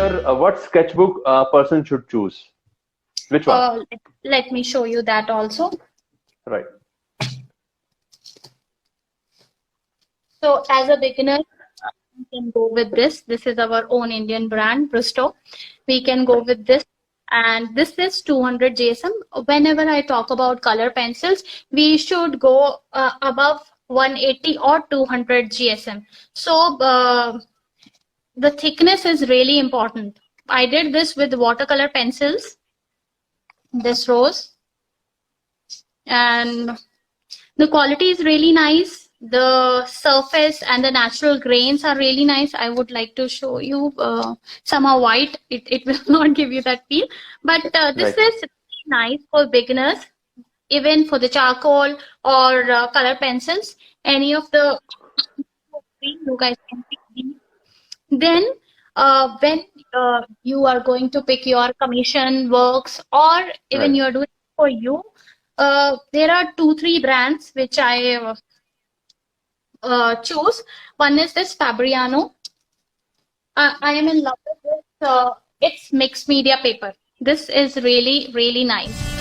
beginner, what sketchbook a person should choose? Which one? Let me show you that also. Right. So as a beginner, we can go with this. This is our own Indian brand, Bristow. We can go with this. And this is 200 GSM. Whenever I talk about color pencils, we should go above 180 or 200 GSM. So the thickness is really important. I did this with watercolor pencils, this rose, and the quality is really nice. The surface and the natural grains are really nice. I would like to show you somehow white. It will not give you that feel, but this is really nice for beginners, even for the charcoal or color pencils. Any of the you guys can pick these. Then when you are going to pick your commission works, or even you are doing it for you, there are 2-3 brands which I choose. One is this Fabriano. I am in love with this. It's mixed media paper. This is really, really nice.